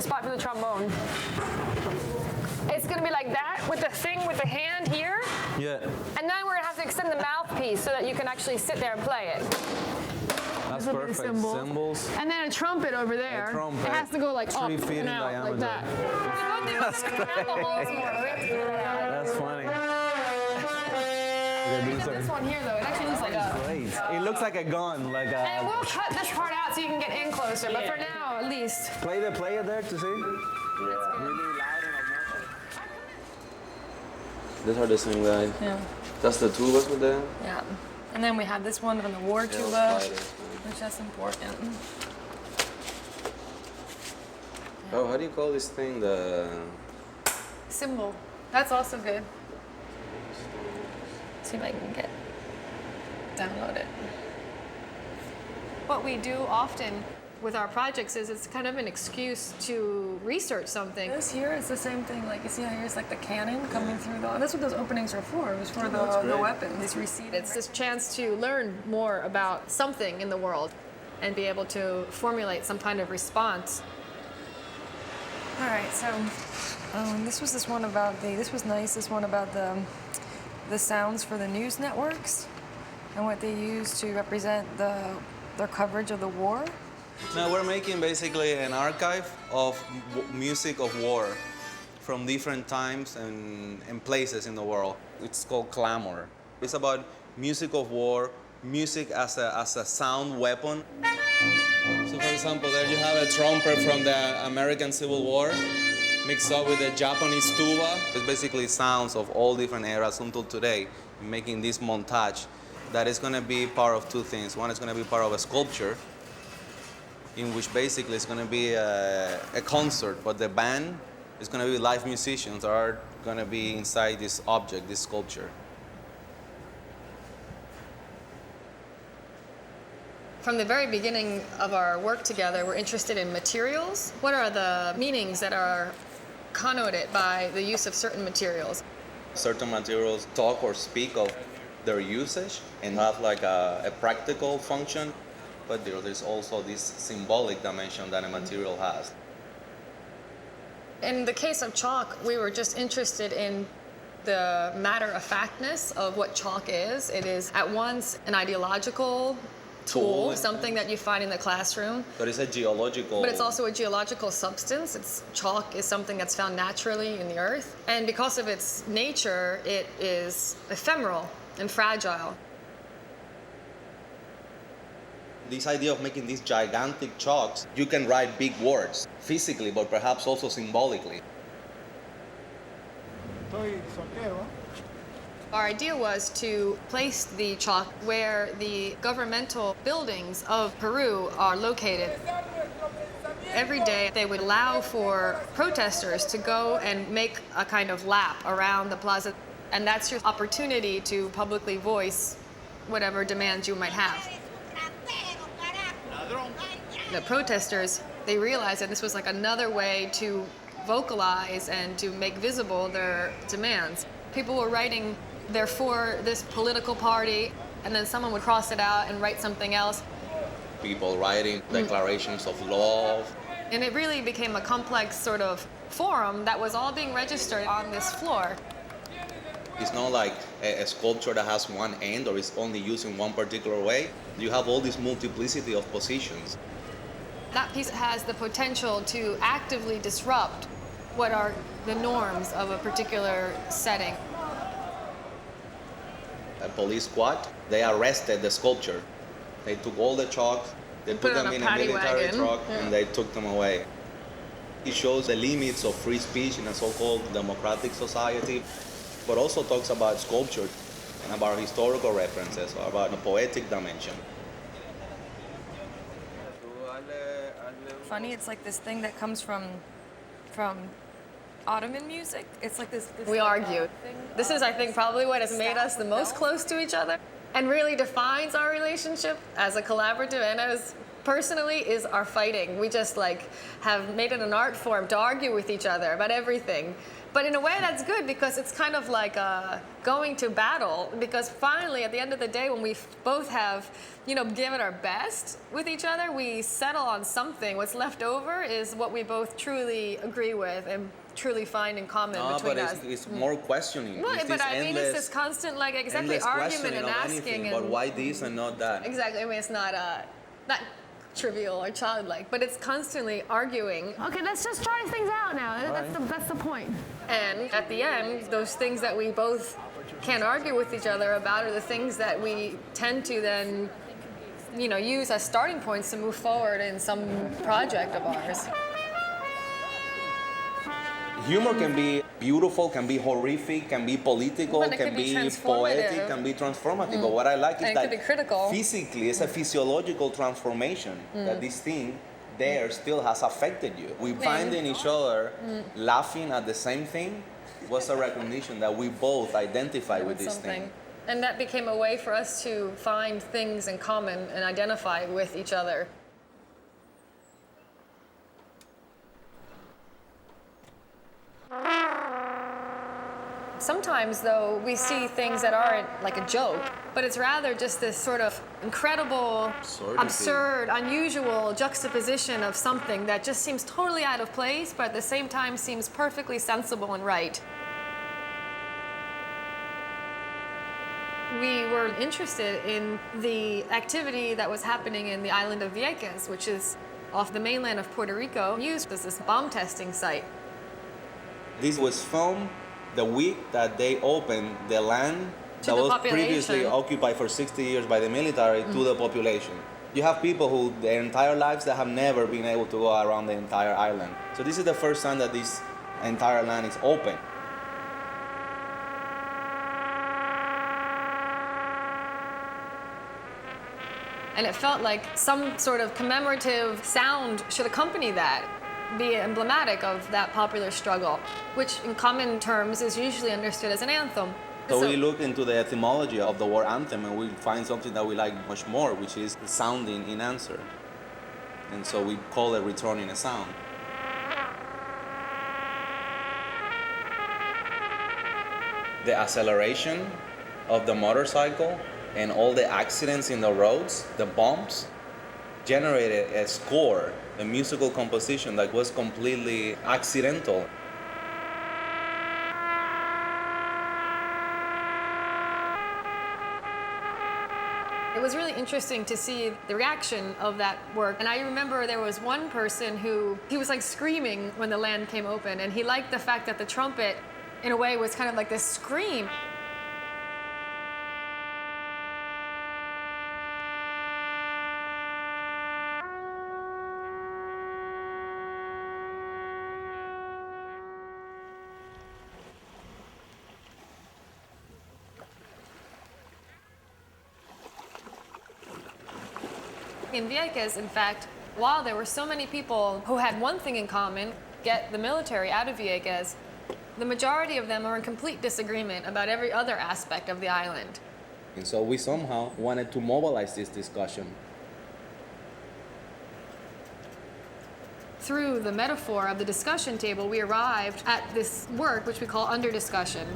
the spot for the trombone. It's gonna be like that with the thing with the hand here. Yeah. And then we're gonna have to extend the mouthpiece so that you can actually sit there and play it. That's This will be the perfect. cymbal. Cymbals. And then a trumpet over there. A trumpet, It has to go like 3 up feet and in out like that. diameter. That's That's funny. This one here though, it actually looks like a. Great. It looks like a gun, like And a. we'll cut this part out so you can get in closer, but for now, at least. Play it there to see. Really loud and obnoxious. These are the same guy. Yeah. That's the tubas with them? Yeah. And then we have this one from the war tuba, which that's important. Oh, how do you call this thing? The Cymbal. That's also good. See if I can download it. What we do often with our projects is it's kind of an excuse to research something. This here is the same thing. Like you see how here's like the cannon coming through. That's what those openings are for. It was for the weapons. It's receding. It's this chance to learn more about something in the world and be able to formulate some kind of response. All right, so this was one about this was nice. This one about the sounds for the news networks and what they use to represent their coverage of the war. Now we're making basically an archive of music of war from different times and places in the world. It's called Clamor. It's about music of war, music as a sound weapon. So for example, there you have a trumpet from the American Civil War mixed up with the Japanese tuba. It's basically sounds of all different eras until today, making this montage that is going to be part of two things. One is going to be part of a sculpture, in which basically it's going to be a concert, but the band is going to be live musicians that are going to be inside this object, this sculpture. From the very beginning of our work together, we're interested in materials. What are the meanings that are connoted by the use of certain materials? Certain materials talk or speak of their usage and have like a practical function, but there's also this symbolic dimension that a material has. In the case of chalk, we were just interested in the matter-of-factness of what chalk is. It is at once an ideological tool, something that you find in the classroom. But it's a geological... But it's also a geological substance. Chalk is something that's found naturally in the earth. And because of its nature, it is ephemeral and fragile. This idea of making these gigantic chalks, you can write big words physically, but perhaps also symbolically. Our idea was to place the chalk where the governmental buildings of Peru are located. Every day they would allow for protesters to go and make a kind of lap around the plaza. And that's your opportunity to publicly voice whatever demands you might have. The protesters, they realized that this was like another way to vocalize and to make visible their demands. People were writing, they're for this political party, and then someone would cross it out and write something else. People writing declarations of love. And it really became a complex sort of forum that was all being registered on this floor. It's not like a sculpture that has one end or is only used in one particular way. You have all this multiplicity of positions. That piece has the potential to actively disrupt what are the norms of a particular setting. A police squad, they arrested the sculpture. They took all the chalk, they put them in a military truck, and they took them away. It shows the limits of free speech in a so-called democratic society, but also talks about sculpture and about historical references, or about a poetic dimension. Funny, it's like this thing that comes from Ottoman music. It's like this we argued. This is, I think, probably what has made us the most close to each other and really defines our relationship as a collaborative and as personally is our fighting. We just like have made it an art form to argue with each other about everything. But in a way, that's good because it's kind of like going to battle. Because finally, at the end of the day, when we both have, given our best with each other, we settle on something. What's left over is what we both truly agree with and truly find in common between us. It's more questioning. Well, It's but this I mean, it's this constant, endless argument questioning and of asking. anything, And but why this and not that? exactly. I mean, it's not trivial or childlike, but it's constantly arguing. Okay, let's just try things out now. That's the point. And at the end, those things that we both can't argue with each other about are the things that we tend to then, use as starting points to move forward in some project of ours. Humor can be beautiful, can be horrific, can be political, But it can could be be transformative. poetic, can be transformative. But what I like is And it that could be critical. physically, it's a physiological transformation that this thing there still has affected you. We finding each other laughing at the same thing was a recognition that we both identify with this thing. And that became a way for us to find things in common and identify with each other. Sometimes, though, we see things that aren't like a joke, but it's rather just this sort of incredible, absurd, unusual juxtaposition of something that just seems totally out of place, but at the same time seems perfectly sensible and right. We were interested in the activity that was happening in the island of Vieques, which is off the mainland of Puerto Rico, used as this bomb testing site. This was filmed the week that they opened the land that was previously occupied for 60 years by the military to the population. You have people who their entire lives that have never been able to go around the entire island. So this is the first time that this entire land is open. And it felt like some sort of commemorative sound should accompany that, be emblematic of that popular struggle, which in common terms is usually understood as an anthem. So we look into the etymology of the war anthem and we find something that we like much more, which is sounding in answer. And so we call it returning a sound. The acceleration of the motorcycle and all the accidents in the roads, the bumps, generated a score, a musical composition that was completely accidental. It was really interesting to see the reaction of that work. And I remember there was one person he was like screaming when the land came open, and he liked the fact that the trumpet, in a way, was kind of like this scream. In Vieques, in fact, while there were so many people who had one thing in common, get the military out of Vieques, the majority of them are in complete disagreement about every other aspect of the island. And so we somehow wanted to mobilize this discussion. Through the metaphor of the discussion table, we arrived at this work, which we call Under Discussion.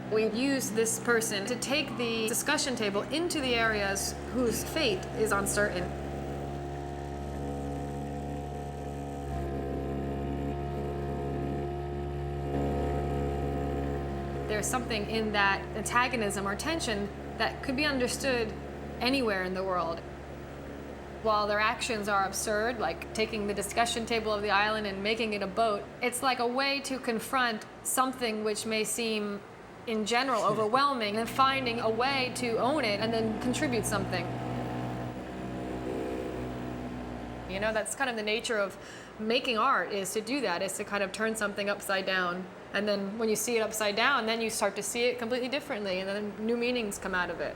We used this person to take the discussion table into the areas whose fate is uncertain. There's something in that antagonism or tension that could be understood anywhere in the world. While their actions are absurd, like taking the discussion table of the island and making it a boat, it's like a way to confront something which may seem in general overwhelming, and finding a way to own it and then contribute something. You know, that's kind of the nature of making art, is to do that, is to kind of turn something upside down. And then when you see it upside down, then you start to see it completely differently, and then new meanings come out of it.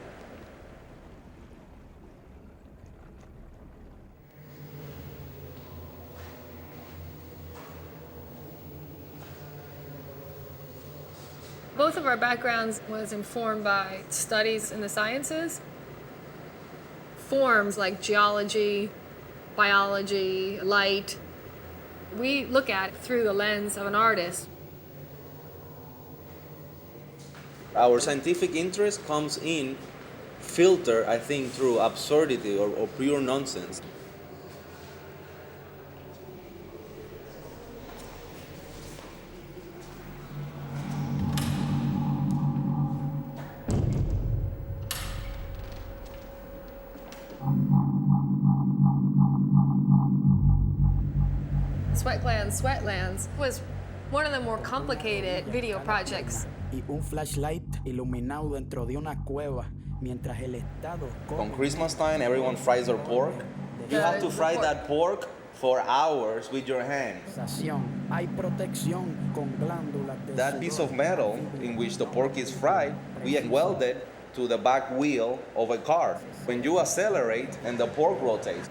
Both of our backgrounds was informed by studies in the sciences. Forms like geology, biology, light, we look at it through the lens of an artist. Our scientific interest comes in filter, I think, through absurdity or pure nonsense. Sweatlands was one of the more complicated video projects. Y un flashlight iluminado dentro de una cueva mientras el estado. On Christmas time, everyone fries their pork. You have to fry that pork for hours with your hands. Hay protección con glándulas de That piece of metal in which the pork is fried, we weld it to the back wheel of a car. When you accelerate and the pork rotates.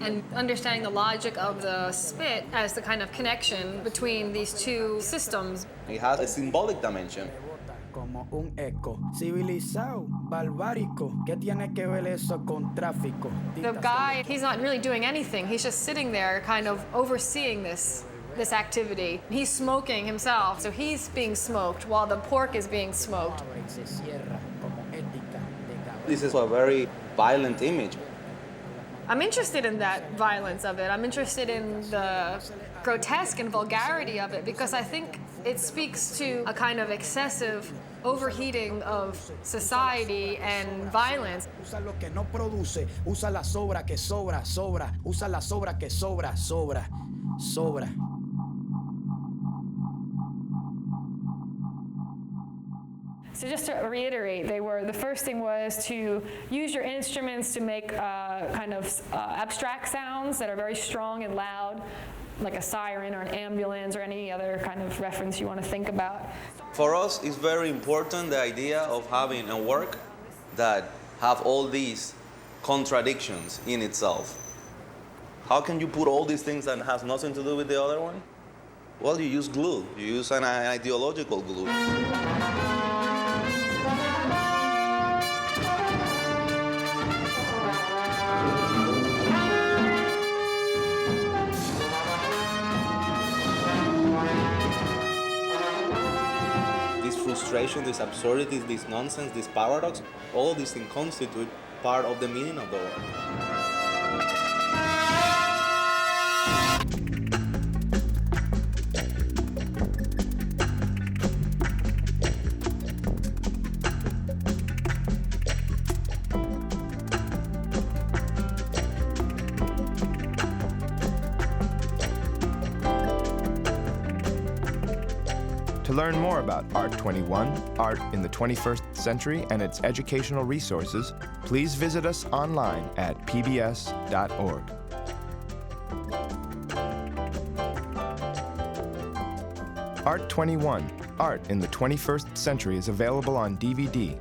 And understanding the logic of the spit as the kind of connection between these two systems. It has a symbolic dimension. Como un eco civilizado, barbárico. ¿Qué tiene que ver eso con tráfico? The guy, he's not really doing anything. He's just sitting there kind of overseeing this activity. He's smoking himself, so he's being smoked while the pork is being smoked. This is a very violent image. I'm interested in that violence of it. I'm interested in the grotesque and vulgarity of it because I think it speaks to a kind of excessive overheating of society and violence. Usa lo que no produce, usa la sobra que sobra, sobra, usa la sobra que sobra, sobra, sobra. So just to reiterate, the first thing was to use your instruments to make kind of abstract sounds that are very strong and loud, like a siren or an ambulance or any other kind of reference you want to think about. For us, it's very important the idea of having a work that have all these contradictions in itself. How can you put all these things that has nothing to do with the other one? Well, you use glue. You use an ideological glue. Frustration, this absurdity, this nonsense, this paradox, all these things constitute part of the meaning of the work. To learn more about Art 21, Art in the 21st Century, and its educational resources, please visit us online at pbs.org. Art 21, Art in the 21st Century is available on DVD.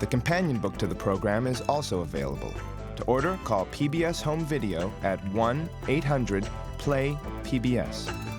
The companion book to the program is also available. To order, call PBS Home Video at 1-800-PLAY-PBS.